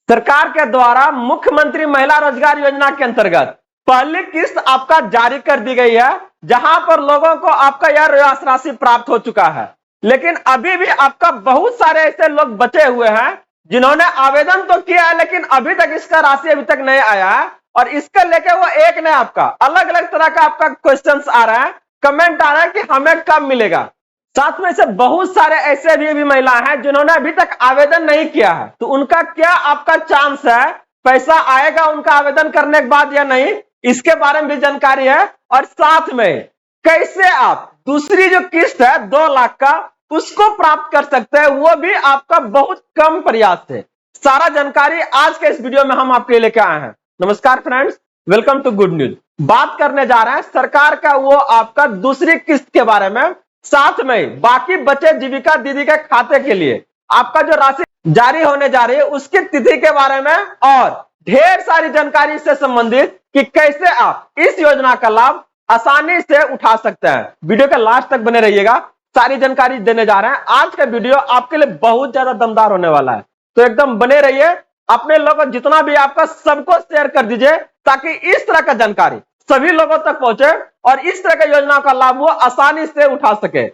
सरकार के द्वारा मुख्यमंत्री महिला रोजगार योजना के अंतर्गत पहली किस्त आपका जारी कर दी गई है, जहां पर लोगों को आपका यह राशि प्राप्त हो चुका है। लेकिन अभी भी आपका बहुत सारे ऐसे लोग बचे हुए हैं जिन्होंने आवेदन तो किया है, लेकिन अभी तक इसका राशि अभी तक नहीं आया है। और इसके लेके वो एक ने आपका अलग अलग तरह का आपका क्वेश्चंस आ रहा है, कमेंट आ रहा है कि हमें कब मिलेगा। साथ में से बहुत सारे ऐसे भी महिला हैं जिन्होंने अभी तक आवेदन नहीं किया है, तो उनका क्या आपका चांस है, पैसा आएगा उनका आवेदन करने के बाद या नहीं, इसके बारे में भी जानकारी है। और साथ में कैसे आप दूसरी जो किस्त है 2 लाख का उसको प्राप्त कर सकते हैं, वो भी आपका बहुत कम प्रयास है। सारा जानकारी आज के इस वीडियो में हम आपके लिए लेके आए हैं। नमस्कार friends, welcome to good news. बात करने जा रहे हैं सरकार का वो आपका दूसरी किस्त के बारे में, साथ में बाकी बचे जीविका दीदी के खाते के लिए आपका जो राशि जारी होने जा रही है उसकी तिथि के बारे में, और ढेर सारी जानकारी से संबंधित कि कैसे आप इस योजना का लाभ आसानी से उठा सकते हैं। वीडियो के लास्ट तक बने रहिएगा, सारी जानकारी देने जा रहे हैं। आज का वीडियो आपके लिए बहुत ज्यादा दमदार होने वाला है, तो एकदम बने रहिए। अपने लोगों जितना भी आपका सबको शेयर कर दीजिए ताकि इस तरह का जानकारी सभी लोगों तक पहुंचे और इस तरह के योजना का लाभ वो आसानी से उठा सके।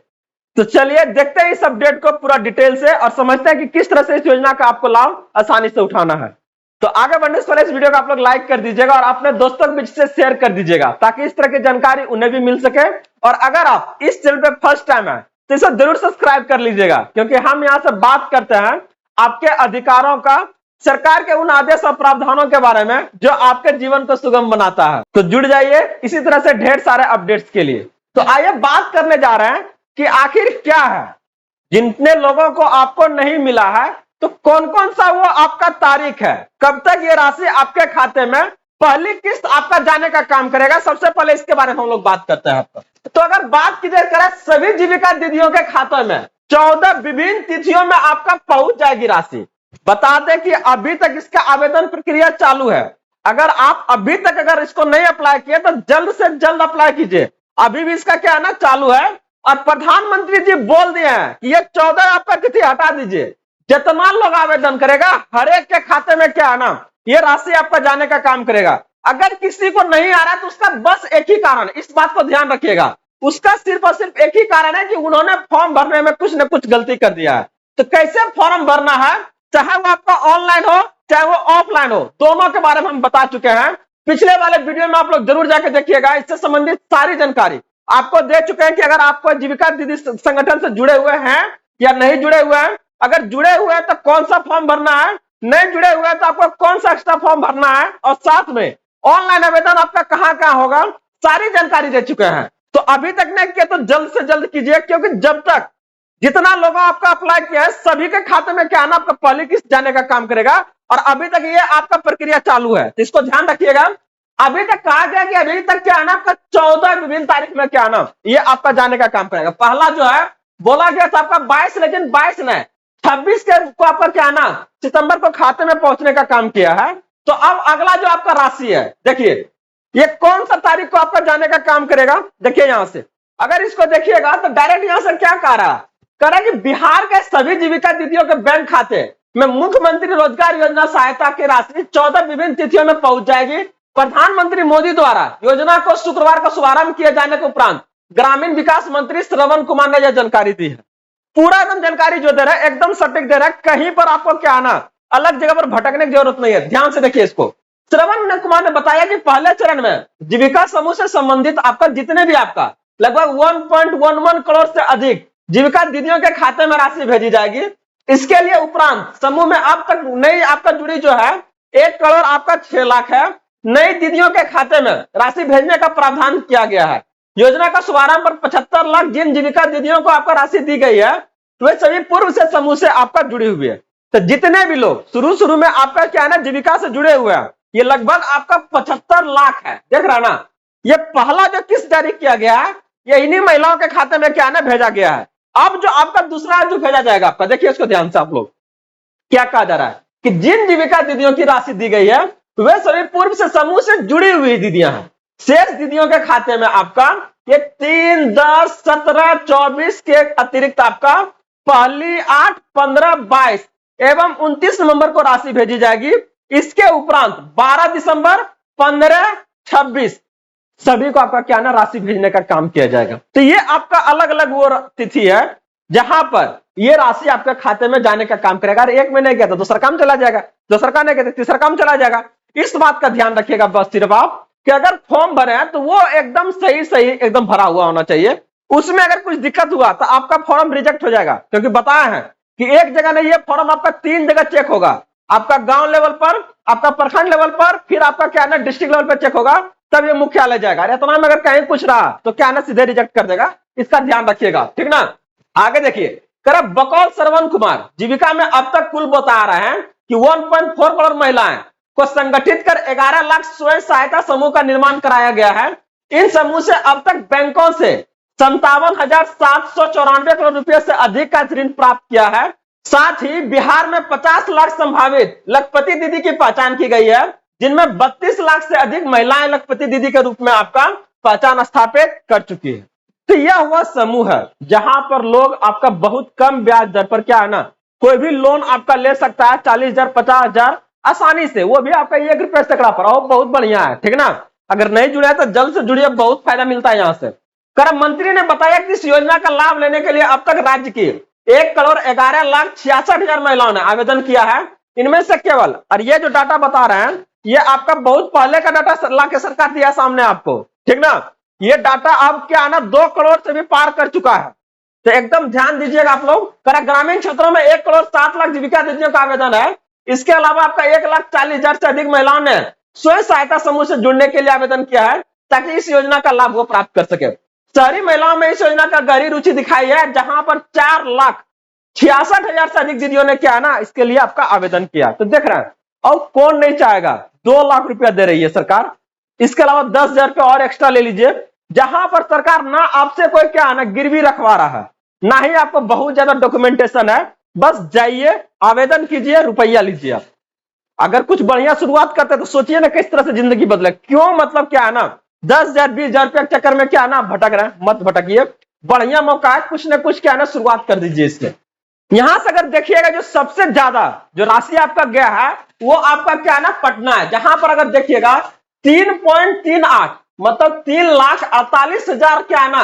तो चलिए देखते हैं इस अपडेट को पूरा डिटेल से और समझते हैं कि किस तरह से इस योजना का आपको लाभ आसानी से उठाना है। तो आगे बढ़ने से पहले इस वीडियो को आप लोग लाइक कर दीजिएगा और अपने दोस्तों के बीच से शेयर कर दीजिएगा ताकि इस तरह की जानकारी उन्हें भी मिल सके। और अगर आप इस चैनल पे फर्स्ट टाइम है तो इसे जरूर सब्सक्राइब कर लीजिएगा, क्योंकि हम यहाँ से बात करते हैं आपके अधिकारों का, सरकार के उन आदेश और प्रावधानों के बारे में जो आपके जीवन को सुगम बनाता है। तो जुड़ जाइए इसी तरह से ढेर सारे अपडेट्स के लिए। तो आइए बात करने जा रहे हैं कि आखिर क्या है जितने लोगों को आपको नहीं मिला है, तो कौन कौन सा वो आपका तारीख है, कब तक ये राशि आपके खाते में पहली किस्त आपका जाने का काम करेगा। सबसे पहले इसके बारे में हम लोग बात करते हैं आपका। तो अगर बात की जाए सभी जीविका दीदियों के खातों में 14 विभिन्न तिथियों में आपका पहुंच जाएगी राशि। बता दें कि अभी तक इसका आवेदन प्रक्रिया चालू है। अगर आप अभी तक अगर इसको नहीं अप्लाई किए तो जल्द से जल्द अप्लाई कीजिए, अभी भी इसका क्या है ना चालू है। और प्रधानमंत्री जी बोल दिए हैं कि ये 14 आपका तिथि हटा दीजिए, जितना लोग आवेदन करेगा हर एक के खाते में क्या है ना ये राशि आपका जाने का काम करेगा। अगर किसी को नहीं आ रहा तो उसका बस एक ही कारण, इस बात को ध्यान रखिएगा, उसका सिर्फ और सिर्फ एक ही कारण है कि उन्होंने फॉर्म भरने में कुछ न कुछ गलती कर दिया है। तो कैसे फॉर्म भरना है, चाहे वो आपका ऑनलाइन हो चाहे वो ऑफलाइन हो, दोनों के बारे में हम बता चुके हैं। पिछले वाले वीडियो में आप लोग जरूर जाकर देखिएगा, इससे संबंधित सारी जानकारी आपको दे चुके हैं कि अगर आपको जीविका दीदी संगठन से जुड़े हुए हैं या नहीं जुड़े हुए हैं, अगर जुड़े हुए हैं तो कौन सा फॉर्म भरना है, नहीं जुड़े हुए हैं तो आपको कौन सा एक्स्ट्रा फॉर्म भरना है, और साथ में ऑनलाइन आवेदन आपका कहां कहां होगा, सारी जानकारी दे चुके हैं। तो अभी तक नहीं किया तो जल्द से जल्द कीजिए, क्योंकि जब तक जितना लोगों आपका अप्लाई किया है सभी के खाते में क्या है ना आपका पहली किस्त जाने का काम करेगा। और अभी तक ये आपका प्रक्रिया चालू है, तो इसको ध्यान रखिएगा। अभी तक कहा गया कि अभी तक क्या है ना आपका 14 विभिन्न तारीख में क्या है ना ये आपका जाने का काम करेगा। पहला जो है बोला गया था आपका 22, लेकिन 22 ने 26 के को आपका क्या है ना सितंबर को खाते में पहुंचने का काम किया है। तो अब अगला जो आपका राशि है, देखिए ये कौन सा तारीख को आपका जाने का काम करेगा। देखिए यहां से अगर इसको देखिएगा तो डायरेक्ट यहां से क्या कह रहा है कि बिहार के सभी जीविका दीदियों के बैंक खाते में मुख्यमंत्री रोजगार योजना सहायता की राशि 14 विभिन्न तिथियों में पहुंच जाएगी। प्रधानमंत्री मोदी द्वारा योजना को शुक्रवार को शुभारंभ किए जाने के उपरांत ग्रामीण विकास मंत्री श्रवण कुमार ने यह जानकारी दी है। पूरा एकदम जानकारी जो दे रहा है एकदम सटीक दे रहा है, कहीं पर आपको क्या आना अलग जगह पर भटकने की जरूरत नहीं है। ध्यान से देखिए इसको। श्रवण कुमार ने बताया कि पहले चरण में जीविका समूह से संबंधित आपका जितने भी आपका लगभग 1.11 करोड़ से अधिक जीविका दीदियों के खाते में राशि भेजी जाएगी। इसके लिए उपरांत समूह में अब तक नई आपका जुड़ी जो है 1 करोड़ आपका 6 लाख है, नई दीदियों के खाते में राशि भेजने का प्रावधान किया गया है। योजना का शुभारंभ पर 75 लाख जिन जीविका दीदियों को आपका राशि दी गई है वे सभी पूर्व से समूह से आपका जुड़ी हुई है। तो जितने भी लोग शुरू में आपका क्या है ना जीविका से जुड़े हुए हैं ये लगभग आपका 75 लाख है। देख रहा ना, ये पहला जो किस्त जारी किया गया है ये इन्हीं महिलाओं के खाते में क्या है ना भेजा गया है। अब जो आपका दूसरा जो भेजा जाएगा आपका, देखिए इसको ध्यान से आप लोग क्या कहा जा रहा है कि जिन जीविका दीदियों की राशि दी गई है वे सभी पूर्व से समूह से जुड़ी हुई दीदियां हैं। शेष दीदियों के खाते में आपका ये 3, 10, 17, 24 के अतिरिक्त आपका पहली 8, 15, 22 एवं 29 नवंबर को राशि भेजी जाएगी। इसके उपरांत 12 दिसंबर, 15, 26 सभी को आपका क्या ना राशि भेजने का काम किया जाएगा। तो ये आपका अलग अलग वो तिथि है जहां पर ये राशि आपके खाते में जाने का काम करेगा। अगर एक में नहीं गया तो दूसरा काम चला जाएगा, दूसरा काम नहीं गया तो तीसरा काम चला जाएगा। इस बात का ध्यान रखिएगा बस सिर्फ आप कि अगर फॉर्म भरे हैं तो वो एकदम सही एकदम भरा हुआ होना चाहिए। उसमें अगर कुछ दिक्कत हुआ तो आपका फॉर्म रिजेक्ट हो जाएगा, क्योंकि बताया है कि एक जगह नहीं, ये फॉर्म आपका 3 जगह चेक होगा। आपका गांव लेवल पर, आपका प्रखंड लेवल पर, फिर आपका क्या ना डिस्ट्रिक्ट लेवल पर चेक होगा, तब ये मुख्यालय जाएगा। इतना में अगर कहीं कुछ रहा तो क्या ना सीधे रिजेक्ट कर देगा। इसका ध्यान रखिएगा, ठीक ना। आगे देखिए, कर बकौल श्रवण कुमार जीविका में अब तक कुल बता रहे हैं कि 1.4 करोड़ महिलाएं को संगठित कर 11 लाख स्वयं सहायता समूह का निर्माण कराया गया है। इन समूह से अब तक बैंकों से 57,794 करोड़ रुपए से अधिक का ऋण प्राप्त किया है। साथ ही बिहार में 50 लाख संभावित लखपति दीदी की पहचान की गई है, जिनमें 32 लाख से अधिक महिलाएं लखपति दीदी के रूप में आपका पहचान स्थापित कर चुकी है। तो यह वह समूह है जहां पर लोग आपका बहुत कम ब्याज दर पर क्या है ना कोई भी लोन आपका ले सकता है, 40,000, 50,000 आसानी से, वो भी आपका 1 रुपए सैकड़ा पर। और बहुत बढ़िया है, ठीक ना। अगर नहीं जुड़े तो जल्द से जुड़िए, बहुत फायदा मिलता है यहाँ से। कर मंत्री ने बताया कि इस योजना का लाभ लेने के लिए अब तक राज्य की 1,11,66,000 महिलाओं ने आवेदन किया है। इनमें से केवल, और ये जो डाटा बता रहे हैं ये आपका बहुत पहले का डाटा ला के सरकार दिया सामने आपको, ठीक ना। ये डाटा अब क्या ना 2 करोड़ से भी पार कर चुका है। तो एकदम ध्यान दीजिएगा आप लोग। ग्रामीण क्षेत्रों में 1,07,00,000 जीविका दीदियों का आवेदन है। इसके अलावा आपका 1,40,000 से अधिक महिलाओं ने स्वयं सहायता समूह से जुड़ने के लिए आवेदन किया है, ताकि इस योजना का लाभ वो प्राप्त कर सके। शहरी महिलाओं में इस योजना का गहरी रुचि दिखाई है, जहां पर 4,66,000 से अधिक दीदियों ने क्या है ना इसके लिए आपका आवेदन किया। तो देख रहे हैं, और कौन नहीं चाहेगा। 2 लाख रुपया दे रही है सरकार। इसके अलावा 10,000 रुपया और एक्स्ट्रा ले लीजिए, जहां पर सरकार ना आपसे कोई क्या है ना गिरवी रखवा रहा है, ना ही आपको बहुत ज्यादा डॉक्यूमेंटेशन है। बस जाइए, आवेदन कीजिए, रुपया लीजिए। आप अगर कुछ बढ़िया शुरुआत करते तो सोचिए ना किस तरह से जिंदगी बदले। क्यों, मतलब क्या है ना 10,000, 20,000 रुपया के चक्कर में क्या है ना भटक रहे हैं। मत भटकिए, बढ़िया मौका है, कुछ ना कुछ क्या है ना शुरुआत कर दीजिए इससे। यहां से अगर देखिएगा जो सबसे ज्यादा जो राशि आपका गया है वो आपका क्या है ना पटना है, जहां पर अगर देखिएगा 3.38 मतलब 3,48,000 क्या है ना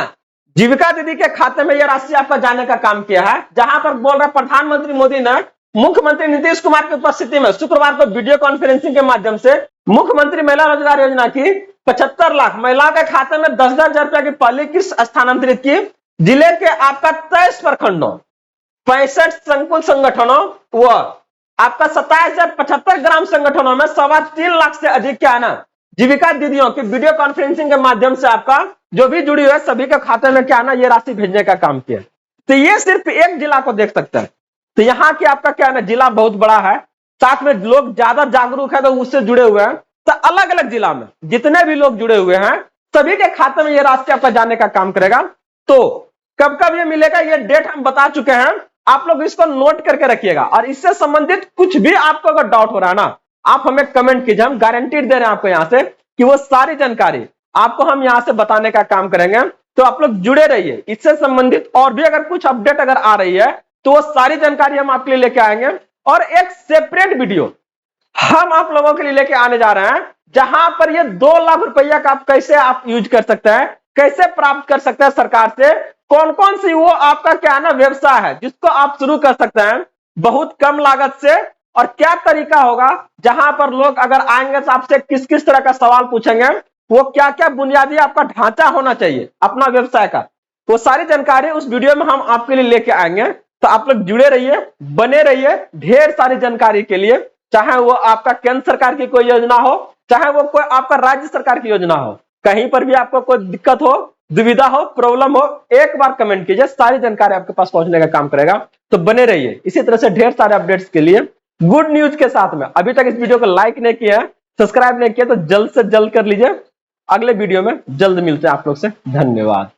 जीविका दीदी के खाते में यह राशि आपका जाने का काम किया है। जहां पर बोल रहे प्रधानमंत्री मोदी ने मुख्यमंत्री नीतीश कुमार की उपस्थिति में शुक्रवार को वीडियो कॉन्फ्रेंसिंग के माध्यम से मुख्यमंत्री महिला रोजगार योजना की 75 लाख महिला के खाते में 10,000 रुपया की पहली किस्त स्थानांतरित की। जिले के आपका 23 प्रखंडों, 65 संकुल संगठनों व आपका 27,075 ग्राम संगठनों में 3.25 लाख से अधिक क्या है ना जीविका दीदियों की वीडियो कॉन्फ्रेंसिंग के माध्यम से आपका जो भी जुड़ी हुई है सभी के खाते में क्या है ना ये राशि भेजने का काम किया। तो ये सिर्फ एक जिला को देख सकते हैं। तो यहाँ की आपका क्या है ना जिला बहुत बड़ा है, साथ में लोग ज्यादा जागरूक है तो उससे जुड़े हुए हैं। तो अलग अलग जिला में जितने भी लोग जुड़े हुए हैं सभी के खाते में ये राशि आपका जाने का काम करेगा। तो कब कब ये मिलेगा ये डेट हम बता चुके हैं, आप लोग इसको नोट करके रखिएगा। और इससे संबंधित कुछ भी आपको अगर डाउट हो रहा है ना आप हमें कमेंट कीजिए, हम गारंटीड दे रहे हैं आपको यहाँ से कि वो सारी जानकारी आपको हम यहाँ से बताने का काम करेंगे। तो आप लोग जुड़े रहिए, इससे संबंधित और भी अगर कुछ अपडेट अगर आ रही है तो वो सारी जानकारी हम आपके लिए लेके आएंगे। और एक सेपरेट वीडियो हम आप लोगों के लिए लेके आने जा रहे हैं, जहां पर ये 2 लाख रुपया का आप कैसे आप यूज कर सकते हैं, कैसे प्राप्त कर सकते हैं सरकार से, कौन कौन सी वो आपका क्या है ना व्यवसाय है जिसको आप शुरू कर सकते हैं बहुत कम लागत से, और क्या तरीका होगा जहां पर लोग अगर आएंगे तो आपसे किस किस तरह का सवाल पूछेंगे, वो क्या क्या बुनियादी आपका ढांचा होना चाहिए अपना व्यवसाय का, वो सारी जानकारी उस वीडियो में हम आपके लिए लेके आएंगे। तो आप लोग जुड़े रहिए, बने रहिए ढेर सारी जानकारी के लिए, चाहे वो आपका केंद्र सरकार की कोई योजना हो, चाहे वो कोई आपका राज्य सरकार की योजना हो, कहीं पर भी आपको कोई दिक्कत हो, दुविधा हो, प्रॉब्लम हो, एक बार कमेंट कीजिए, सारी जानकारी आपके पास पहुंचने का काम करेगा। तो बने रहिए इसी तरह से ढेर सारे अपडेट्स के लिए गुड न्यूज के साथ में। अभी तक इस वीडियो को लाइक नहीं किया है, सब्सक्राइब नहीं किया तो जल्द से जल्द कर लीजिए। अगले वीडियो में जल्द मिलते हैं आप लोग से, धन्यवाद।